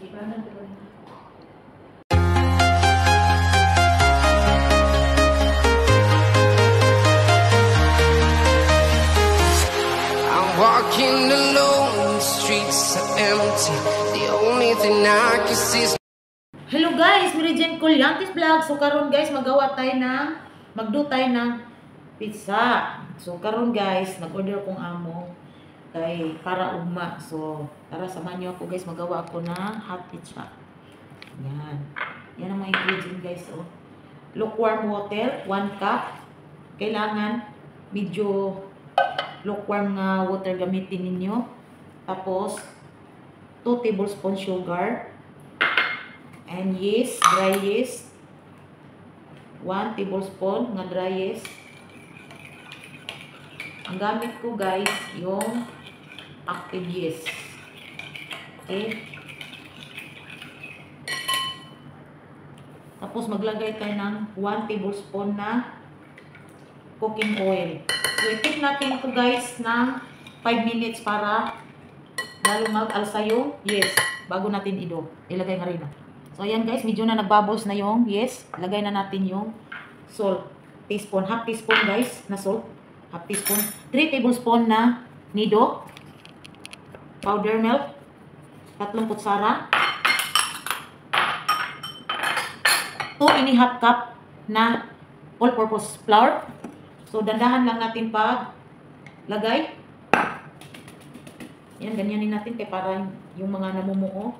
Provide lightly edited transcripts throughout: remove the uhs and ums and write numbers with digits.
I'm walking alone, the streets are empty. The only thing I can see is... Hello guys, Mary Jane Colyantes Vlog. So karon guys, magdo tayo ng pizza. So karon guys, nag-order kong amo kay para ugma. So tara samahan niyo ako guys, magawa ako ng hot pizza. Yan. Yan ang mga ingredient guys, oh. Lukewarm water, 1 cup. Kailangan medyo lukewarm na water gamitin ninyo. Tapos 2 tablespoon sugar. And yeast, dry yeast. 1 tablespoon nga dry yeast. Ang gamit ko guys, yung active yeast. Okay. Tapos maglagay tayo ng 1 tablespoon na cooking oil. So i-keep natin ito guys ng 5 minutes para lalo mag-alsa yung yeast bago natin ilagay ng harina. So, ayan guys, medyo na nagbubbles na yung yes. Lagay na natin yung salt. Teaspoon, half teaspoon guys na salt. Half teaspoon. 3 tablespoon na nido. Powder milk. 3 kutsara. 2½ cup na all-purpose flour. So, dandahan lang natin pag lagay. Yan, ganyanin natin kaya para yung mga namumuo.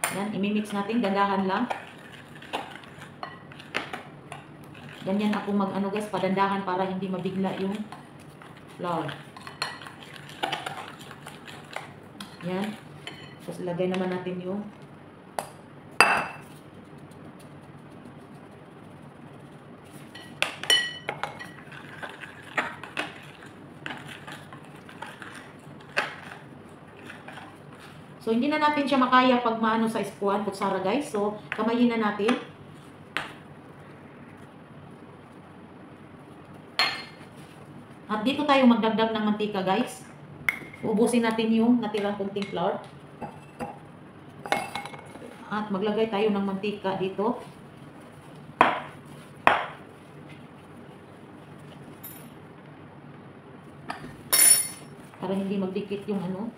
Yan, imimix natin, dandahan lang. Ganyan ako mag-ano guys, padandahan para hindi mabigla yung flour. Yan. Tapos lagay naman natin yung so, hindi na natin siya makaya pag maano sa ispuan, kutsara guys. So, kamayin na natin. At dito tayo magdagdag ng mantika guys. Ubusin natin yung natirang kunting flour. At maglagay tayo ng mantika dito. Para hindi magdikit yung ano.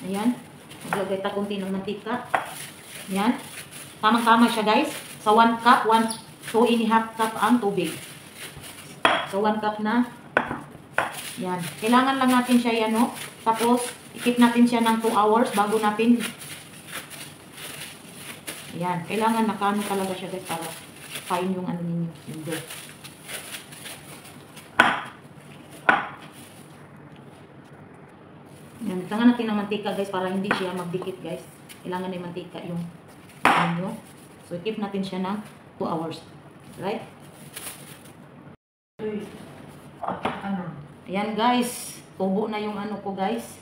Ayan. Maglagay tayo kunti ng mantika. Ayan. Tamang-tama siya guys. Sa 1 cup, 2½ cup ang tubig. So 1 cup na. Ayan. Kailangan lang natin siya yan, no? Tapos, i-keep natin siya ng 2 hours bago natin. Ayan. Kailangan nakano talaga siya guys para fine yung ano ninyo. Yung dough. Yan, tangan natin ng mantika guys para hindi siya magdikit guys. Kailangan na mantika yung ano. So, keep natin siya ng 2 hours. Right? Ayan guys. Tubo na yung ano ko guys.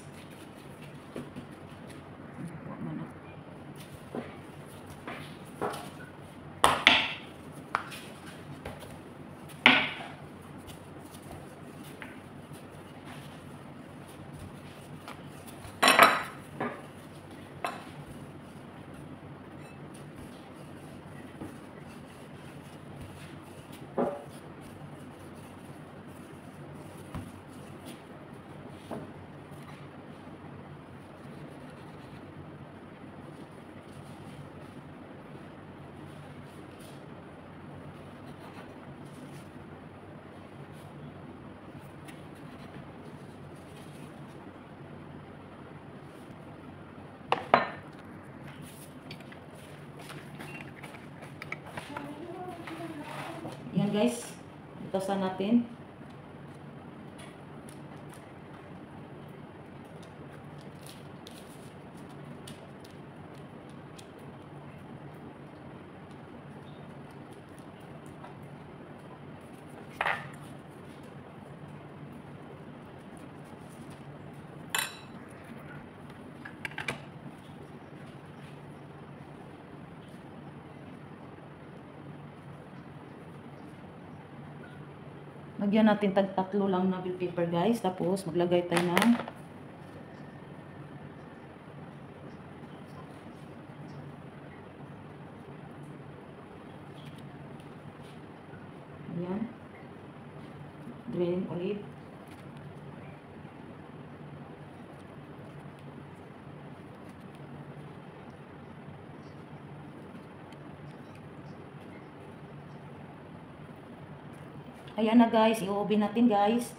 Yan guys, itasan natin. Lagyan natin tatlo lang na bill paper guys. Tapos maglagay tayo ng ayan. Drain ulit. Ayan na guys, i-oven natin guys.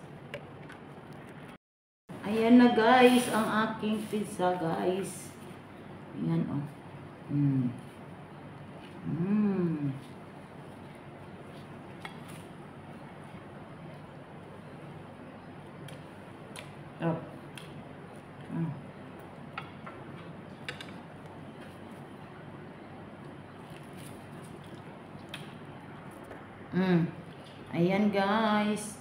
Ayan na guys, ang aking pizza guys. Ayan oh. Oh. Ayan guys.